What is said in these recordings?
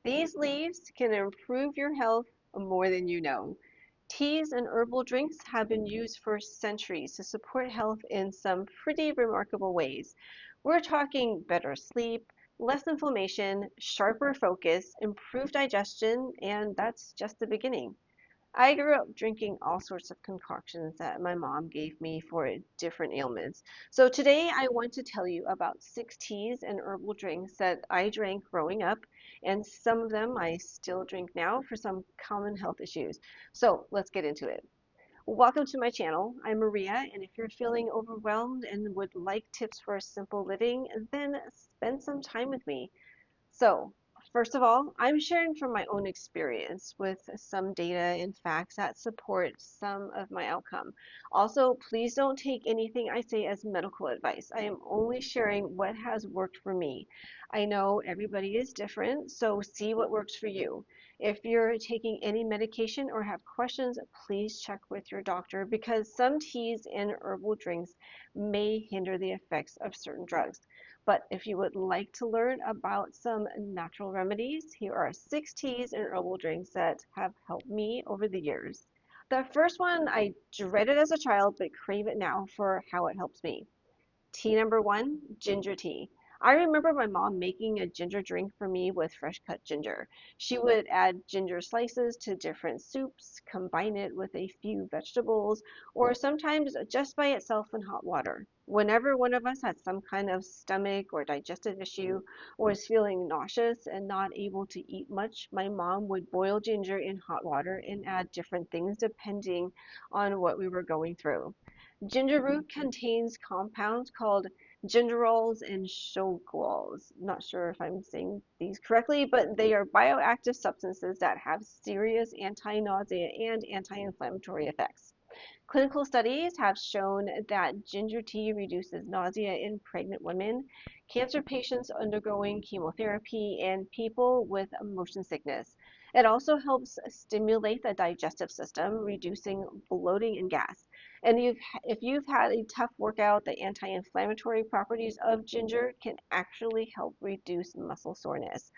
These leaves can improve your health more than you know. Teas and herbal drinks have been used for centuries to support health in some pretty remarkable ways. We're talking better sleep, less inflammation, sharper focus, improved digestion, and that's just the beginning. I grew up drinking all sorts of concoctions that my mom gave me for different ailments. So today I want to tell you about 6 teas and herbal drinks that I drank growing up, and some of them I still drink now for some common health issues. So let's get into it. Welcome to my channel. I'm Maria, and if you're feeling overwhelmed and would like tips for simple living, then spend some time with me. So, first of all, I'm sharing from my own experience with some data and facts that support some of my outcome. Also, please don't take anything I say as medical advice. I am only sharing what has worked for me. I know everybody is different, so see what works for you. If you're taking any medication or have questions, please check with your doctor because some teas and herbal drinks may hinder the effects of certain drugs. But if you would like to learn about some natural remedies, here are 6 teas and herbal drinks that have helped me over the years. The first one I dreaded as a child, but crave it now for how it helps me. Tea number one, ginger tea. I remember my mom making a ginger drink for me with fresh cut ginger. She would add ginger slices to different soups, combine it with a few vegetables, or sometimes just by itself in hot water. Whenever one of us had some kind of stomach or digestive issue or was feeling nauseous and not able to eat much, my mom would boil ginger in hot water and add different things depending on what we were going through. Ginger root contains compounds called gingerols and shogals. Not sure if I'm saying these correctly, but they are bioactive substances that have serious anti-nausea and anti-inflammatory effects. Clinical studies have shown that ginger tea reduces nausea in pregnant women, cancer patients undergoing chemotherapy, and people with motion sickness. It also helps stimulate the digestive system, reducing bloating and gas. And if you've had a tough workout, the anti-inflammatory properties of ginger can actually help reduce muscle soreness.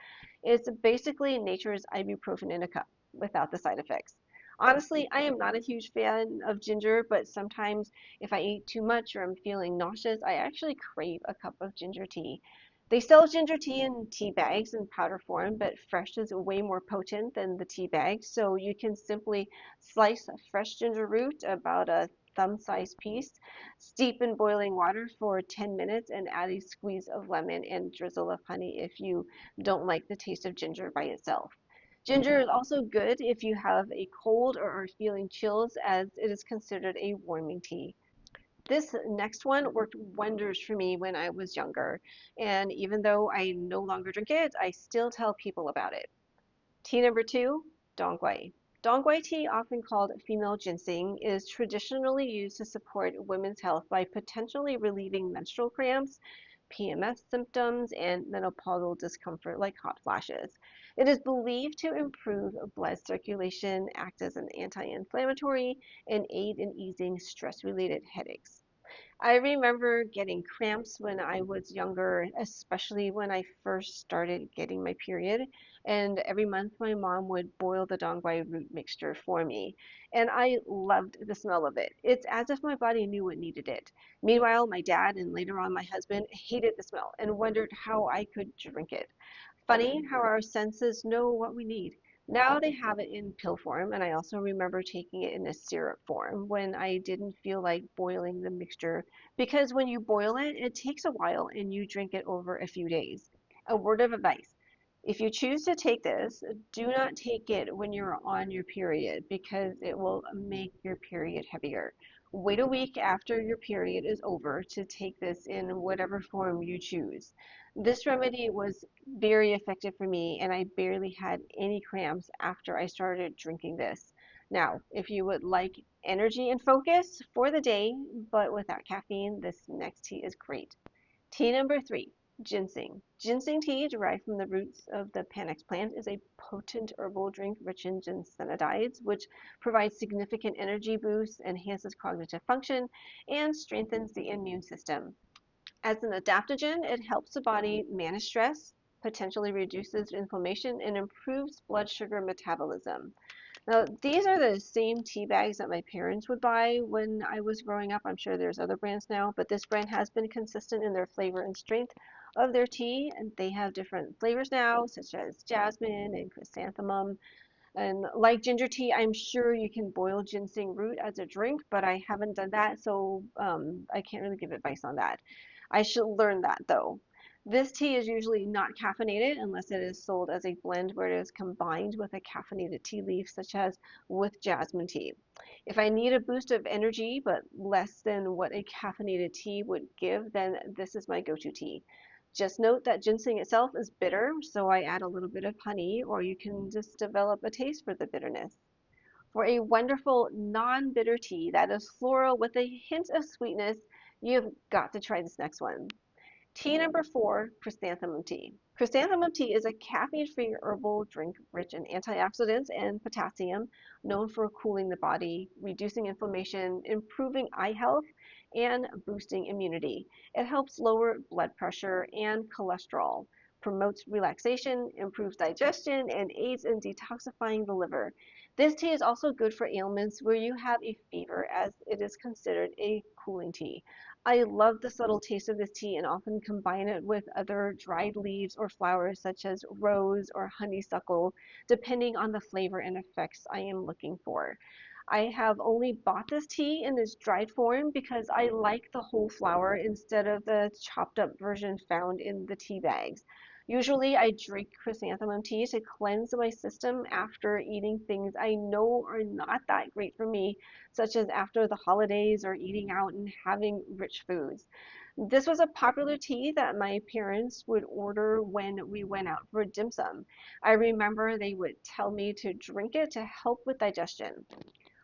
It's basically nature's ibuprofen in a cup without the side effects. Honestly, I am not a huge fan of ginger, but sometimes if I eat too much or I'm feeling nauseous, I actually crave a cup of ginger tea. They sell ginger tea in tea bags in powder form, but fresh is way more potent than the tea bag, so you can simply slice fresh ginger root, about a thumb-sized piece, steep in boiling water for 10 minutes, and add a squeeze of lemon and drizzle of honey if you don't like the taste of ginger by itself. Ginger is also good if you have a cold or are feeling chills, as it is considered a warming tea. This next one worked wonders for me when I was younger, and even though I no longer drink it, I still tell people about it. Tea number two, dongguai. Dongguai tea, often called female ginseng, is traditionally used to support women's health by potentially relieving menstrual cramps, PMS symptoms, and menopausal discomfort like hot flashes. It is believed to improve blood circulation, act as an anti-inflammatory, and aid in easing stress-related headaches. I remember getting cramps when I was younger, especially when I first started getting my period. And every month my mom would boil the dongguai root mixture for me. And I loved the smell of it. It's as if my body knew it needed it. Meanwhile, my dad and later on my husband hated the smell and wondered how I could drink it. Funny how our senses know what we need. Now they have it in pill form, and I also remember taking it in a syrup form when I didn't feel like boiling the mixture, because when you boil it, it takes a while and you drink it over a few days. A word of advice. If you choose to take this, do not take it when you're on your period because it will make your period heavier. Wait a week after your period is over to take this in whatever form you choose. This remedy was very effective for me, and I barely had any cramps after I started drinking this. Now, if you would like energy and focus for the day, but without caffeine, this next tea is great. Tea number three, ginseng. Ginseng tea, derived from the roots of the panax plant, is a potent herbal drink rich in ginsenodides, which provides significant energy boosts, enhances cognitive function, and strengthens the immune system. As an adaptogen, it helps the body manage stress, potentially reduces inflammation and improves blood sugar metabolism. Now, these are the same tea bags that my parents would buy when I was growing up. I'm sure there's other brands now, but this brand has been consistent in their flavor and strength of their tea, and they have different flavors now, such as jasmine and chrysanthemum. And like ginger tea, I'm sure you can boil ginseng root as a drink, but I haven't done that, so I can't really give advice on that. I should learn that though. This tea is usually not caffeinated unless it is sold as a blend where it is combined with a caffeinated tea leaf, such as with jasmine tea. If I need a boost of energy but less than what a caffeinated tea would give, then this is my go-to tea. Just note that ginseng itself is bitter, so I add a little bit of honey, or you can just develop a taste for the bitterness. For a wonderful non-bitter tea that is floral with a hint of sweetness, you've got to try this next one. Tea number 4, chrysanthemum tea. Chrysanthemum tea is a caffeine-free herbal drink rich in antioxidants and potassium, known for cooling the body, reducing inflammation, improving eye health, and boosting immunity. It helps lower blood pressure and cholesterol, promotes relaxation, improves digestion, and aids in detoxifying the liver. This tea is also good for ailments where you have a fever, as it is considered a cooling tea. I love the subtle taste of this tea and often combine it with other dried leaves or flowers such as rose or honeysuckle, depending on the flavor and effects I am looking for. I have only bought this tea in its dried form because I like the whole flower instead of the chopped up version found in the tea bags. Usually I drink chrysanthemum tea to cleanse my system after eating things I know are not that great for me, such as after the holidays or eating out and having rich foods. This was a popular tea that my parents would order when we went out for dim sum. I remember they would tell me to drink it to help with digestion.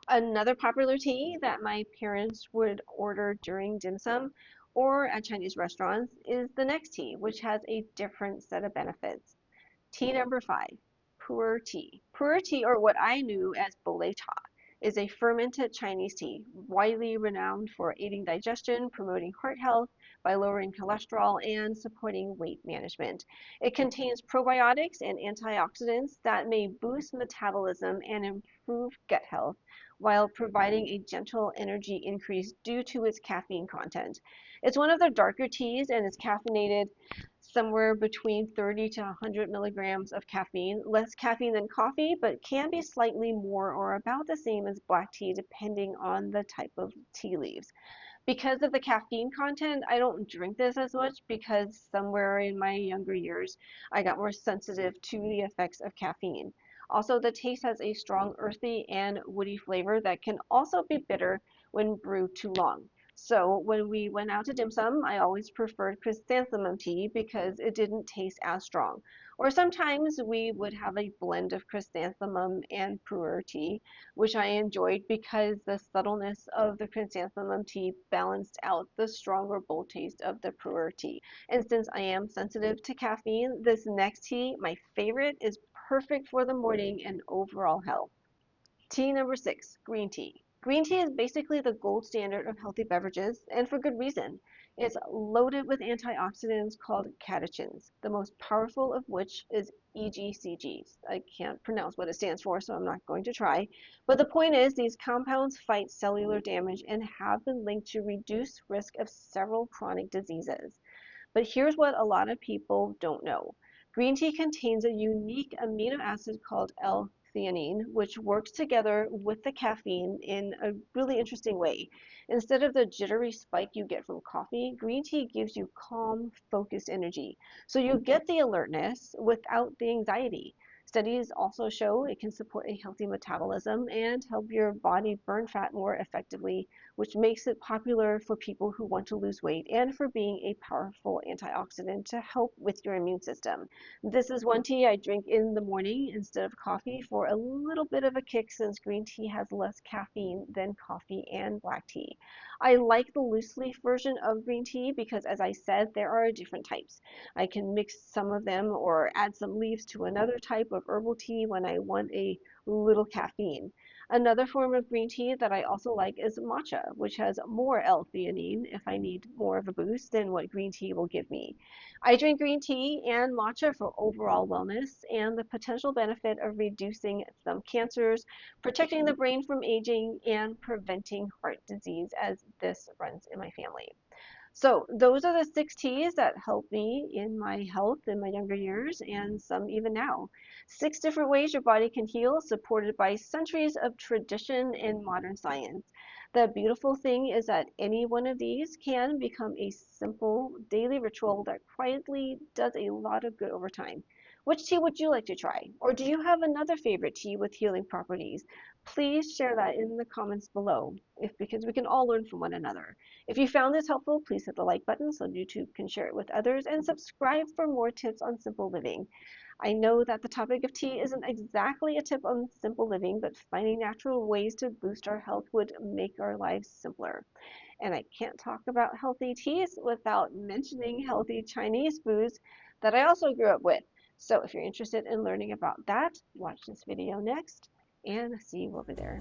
Another popular tea that my parents would order during dim sum or at Chinese restaurants is the next tea, which has a different set of benefits. Tea number 5, pu-erh tea. Pu-erh tea, or what I knew as bolei cha, is a fermented Chinese tea, widely renowned for aiding digestion, promoting heart health by lowering cholesterol, and supporting weight management. It contains probiotics and antioxidants that may boost metabolism and improve gut health, while providing a gentle energy increase due to its caffeine content. It's one of the darker teas and is caffeinated somewhere between 30 to 100 milligrams of caffeine, less caffeine than coffee, but can be slightly more or about the same as black tea depending on the type of tea leaves. Because of the caffeine content, I don't drink this as much because somewhere in my younger years, I got more sensitive to the effects of caffeine. Also, the taste has a strong earthy and woody flavor that can also be bitter when brewed too long. So when we went out to dim sum, I always preferred chrysanthemum tea because it didn't taste as strong. Or sometimes we would have a blend of chrysanthemum and pu-erh tea, which I enjoyed because the subtleness of the chrysanthemum tea balanced out the stronger bold taste of the pu-erh tea. And since I am sensitive to caffeine, this next tea, my favorite, is perfect for the morning and overall health. Tea number 6, green tea. Green tea is basically the gold standard of healthy beverages, and for good reason. It's loaded with antioxidants called catechins, the most powerful of which is EGCG. I can't pronounce what it stands for, so I'm not going to try. But the point is, these compounds fight cellular damage and have been linked to reduced risk of several chronic diseases. But here's what a lot of people don't know. Green tea contains a unique amino acid called L-theanine, which works together with the caffeine in a really interesting way. Instead of the jittery spike you get from coffee, green tea gives you calm, focused energy. So you get the alertness without the anxiety. Studies also show it can support a healthy metabolism and help your body burn fat more effectively, which makes it popular for people who want to lose weight and for being a powerful antioxidant to help with your immune system. This is one tea I drink in the morning instead of coffee for a little bit of a kick since green tea has less caffeine than coffee and black tea. I like the loose leaf version of green tea because, as I said, there are different types. I can mix some of them or add some leaves to another type of herbal tea when I want a little caffeine. Another form of green tea that I also like is matcha, which has more L-theanine if I need more of a boost than what green tea will give me. I drink green tea and matcha for overall wellness and the potential benefit of reducing some cancers, protecting the brain from aging, and preventing heart disease, as this runs in my family. So those are the 6 T's that helped me in my health in my younger years and some even now. 6 different ways your body can heal, supported by centuries of tradition and modern science. The beautiful thing is that any one of these can become a simple daily ritual that quietly does a lot of good over time. Which tea would you like to try? Or do you have another favorite tea with healing properties? Please share that in the comments below, because we can all learn from one another. If you found this helpful, please hit the like button so YouTube can share it with others and subscribe for more tips on simple living. I know that the topic of tea isn't exactly a tip on simple living, but finding natural ways to boost our health would make our lives simpler. And I can't talk about healthy teas without mentioning healthy Chinese foods that I also grew up with. So if you're interested in learning about that, watch this video next and see you over there.